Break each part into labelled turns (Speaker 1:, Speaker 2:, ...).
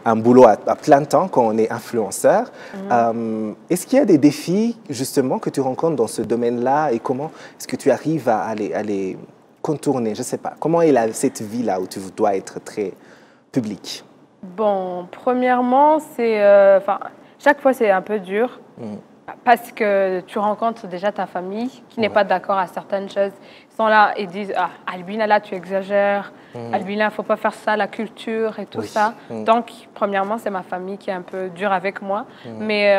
Speaker 1: un boulot à plein temps quand on est influenceur. Est-ce qu'il y a des défis, justement, que tu rencontres dans ce domaine-là et comment est-ce que tu arrives à les contourner? Je ne sais pas. Comment est cette vie-là où tu dois être très public?
Speaker 2: Bon, premièrement, chaque fois, c'est un peu dur. Parce que tu rencontres déjà ta famille qui n'est pas d'accord à certaines choses. Ils sont là et disent Albina, là, tu exagères. Albina, il ne faut pas faire ça, la culture et tout ça. Donc, premièrement, c'est ma famille qui est un peu dure avec moi. Mais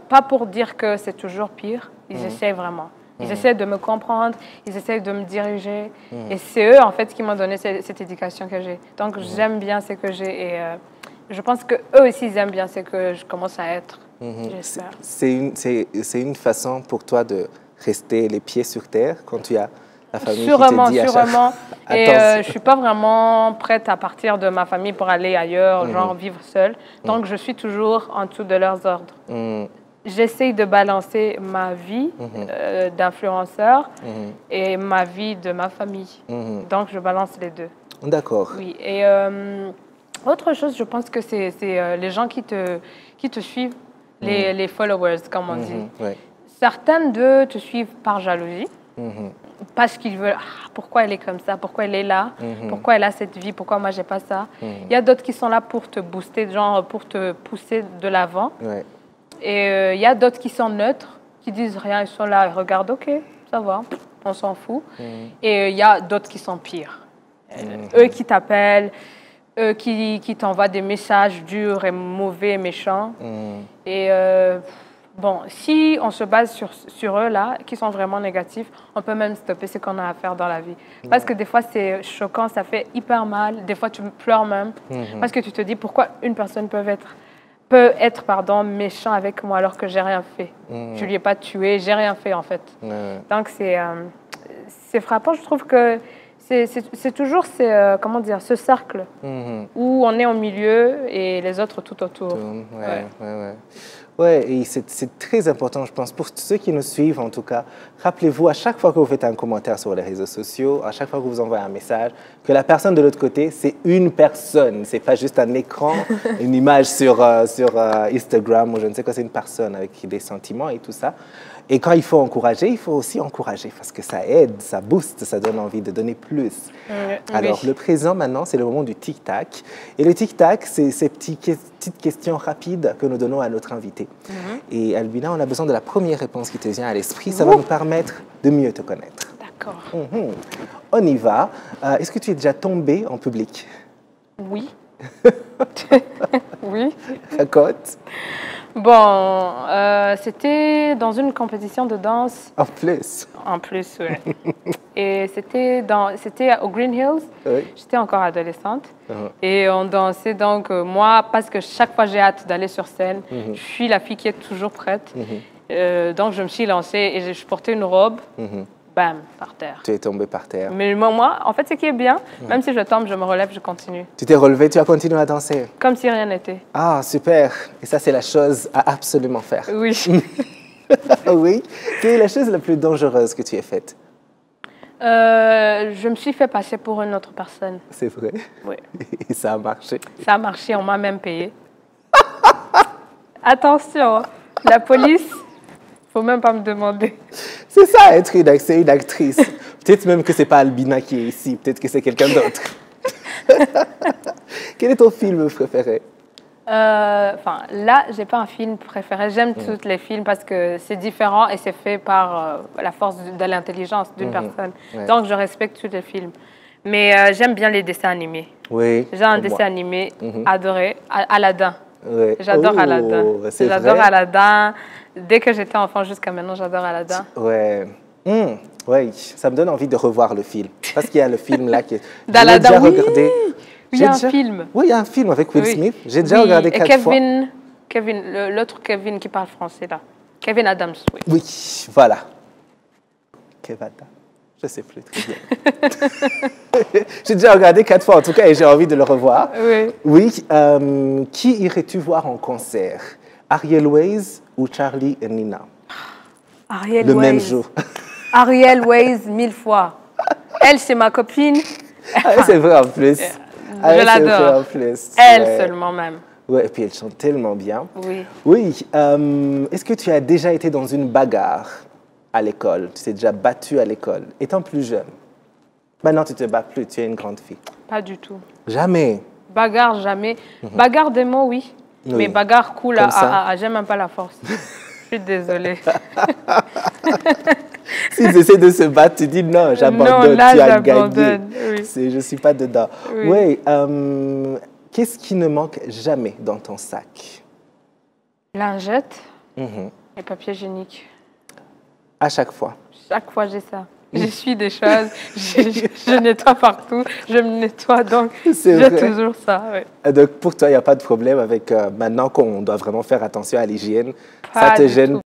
Speaker 2: pas pour dire que c'est toujours pire. Ils essaient vraiment. Ils essaient de me comprendre, ils essaient de me diriger. Et c'est eux, en fait, qui m'ont donné cette éducation que j'ai. Donc, j'aime bien ce que j'ai. Et je pense qu'eux aussi, ils aiment bien ce que je commence à être. J'espère.
Speaker 1: C'est une façon pour toi de rester les pieds sur terre quand tu as la famille
Speaker 2: sûrement,
Speaker 1: qui te dit
Speaker 2: sûrement. Et je ne suis pas vraiment prête à partir de ma famille pour aller ailleurs, genre vivre seule. Donc, je suis toujours en dessous de leurs ordres. J'essaye de balancer ma vie d'influenceur et ma vie de ma famille. Donc, je balance les deux.
Speaker 1: D'accord.
Speaker 2: Oui. Et autre chose, je pense que c'est les gens qui te suivent. Les followers, comme on dit. Certains d'eux te suivent par jalousie, parce qu'ils veulent pourquoi elle est comme ça, pourquoi elle est là, pourquoi elle a cette vie, pourquoi moi j'ai pas ça. Il y a d'autres qui sont là pour te booster, genre pour te pousser de l'avant. Et il y a d'autres qui sont neutres, qui disent rien, ils sont là, ils regardent, ok, ça va, on s'en fout. Et il y a d'autres qui sont pires. Eux qui t'appellent, qui t'envoient des messages durs et mauvais et méchants. Et bon, si on se base sur eux, là, qui sont vraiment négatifs, on peut même stopper ce qu'on a à faire dans la vie. Parce que des fois, c'est choquant, ça fait hyper mal. Des fois, tu pleures même. Parce que tu te dis, pourquoi une personne peut être méchant avec moi alors que j'ai rien fait. Je lui ai pas tué, j'ai rien fait, en fait. Donc, c'est frappant. Je trouve que c'est toujours comment dire, ce cercle où on est au milieu et les autres tout autour.
Speaker 1: Ouais, et c'est très important, je pense, pour ceux qui nous suivent, en tout cas. Rappelez-vous, à chaque fois que vous faites un commentaire sur les réseaux sociaux, à chaque fois que vous envoyez un message, que la personne de l'autre côté, c'est une personne. C'est pas juste un écran, une image sur Instagram ou je ne sais quoi, c'est une personne avec des sentiments et tout ça. Et quand il faut encourager, il faut aussi encourager parce que ça aide, ça booste, ça donne envie de donner plus. Alors, le présent, maintenant, c'est le moment du tic-tac. Et le tic-tac, c'est ces petites questions rapides que nous donnons à notre invité. Et Albina, on a besoin de la première réponse qui te vient à l'esprit. Ça va nous permettre de mieux te connaître.
Speaker 2: D'accord.
Speaker 1: On y va. Est-ce que tu es déjà tombée en public?
Speaker 2: Oui. Oui.
Speaker 1: Raconte.
Speaker 2: Bon, c'était dans une compétition de danse.
Speaker 1: En plus?
Speaker 2: En plus, oui. Et c'était au Green Hills. J'étais encore adolescente. Et on dansait donc, moi, parce que chaque fois j'ai hâte d'aller sur scène, je suis la fille qui est toujours prête. Donc je me suis lancée et je portais une robe. Bam, par terre.
Speaker 1: Tu es tombée par terre.
Speaker 2: Mais moi, en fait, ce qui est bien, même si je tombe, je me relève, je continue.
Speaker 1: Tu t'es relevée, tu as continué à danser? Comme
Speaker 2: si rien n'était.
Speaker 1: Ah, super. Et ça, c'est la chose à absolument faire.
Speaker 2: Oui.
Speaker 1: Oui. Quelle est la chose la plus dangereuse que tu aies faite?
Speaker 2: Je me suis fait passer pour une autre personne.
Speaker 1: C'est vrai?
Speaker 2: Oui.
Speaker 1: Et ça a marché?
Speaker 2: Ça a marché, on m'a même payé. Attention, la police... Faut même pas me demander.
Speaker 1: C'est ça, être une actrice. Peut-être même que c'est pas Albina qui est ici, peut-être que c'est quelqu'un d'autre. Quel est ton film préféré?
Speaker 2: Là, j'ai pas un film préféré. J'aime tous les films parce que c'est différent et c'est fait par la force de l'intelligence d'une personne. Donc, je respecte tous les films. Mais j'aime bien les dessins animés.
Speaker 1: Oui.
Speaker 2: J'ai un dessin animé adoré, Aladdin.
Speaker 1: Oui.
Speaker 2: J'adore Aladdin. J'adore Aladdin. Dès que j'étais enfant jusqu'à maintenant, j'adore Aladdin.
Speaker 1: Ouais. Oui, ça me donne envie de revoir le film. Parce qu'il y a le film là qui est...
Speaker 2: D'Aladdin, oui.
Speaker 1: Regardé.
Speaker 2: Il y a un film.
Speaker 1: Oui, il y a un film avec Will Smith. J'ai déjà regardé 4 fois.
Speaker 2: L'autre Kevin qui parle français là. Kevin Adams, oui.
Speaker 1: Oui, voilà. Kevin Adams. Je ne sais plus très bien. J'ai déjà regardé 4 fois en tout cas et j'ai envie de le revoir.
Speaker 2: Oui.
Speaker 1: Oui. Qui irais-tu voir en concert? Ariel Ways ou Charlie et Nina?
Speaker 2: Ariel
Speaker 1: le
Speaker 2: Ways.
Speaker 1: Même jour.
Speaker 2: Ariel Ways 1000 fois. Elle, c'est ma copine.
Speaker 1: Ah, c'est vrai en plus.
Speaker 2: Je l'adore. Elle seulement même.
Speaker 1: Oui, et puis elle chante tellement bien.
Speaker 2: Oui.
Speaker 1: Oui. Est-ce que tu as déjà été dans une bagarre à l'école? Tu t'es déjà battue à l'école, étant plus jeune? Maintenant, tu ne te bats plus, tu es une grande fille.
Speaker 2: Pas du tout.
Speaker 1: Jamais?
Speaker 2: Bagarre, jamais. Bagarre des mots, oui. Mais bagarre cool, j'aime même pas la force. Je suis désolée.
Speaker 1: S'ils essaient de se battre, tu dis non, j'abandonne, tu as gagné.
Speaker 2: Oui.
Speaker 1: Je ne suis pas dedans.
Speaker 2: Oui.
Speaker 1: Qu'est-ce qui ne manque jamais dans ton sac?
Speaker 2: Lingettes et papier hygiénique.
Speaker 1: À chaque fois?
Speaker 2: Chaque fois, j'ai ça. J'essuie des choses, je nettoie partout, je me nettoie, donc j'ai toujours ça. Ouais.
Speaker 1: Donc pour toi, il n'y a pas de problème avec maintenant qu'on doit vraiment faire attention à l'hygiène, ça te gêne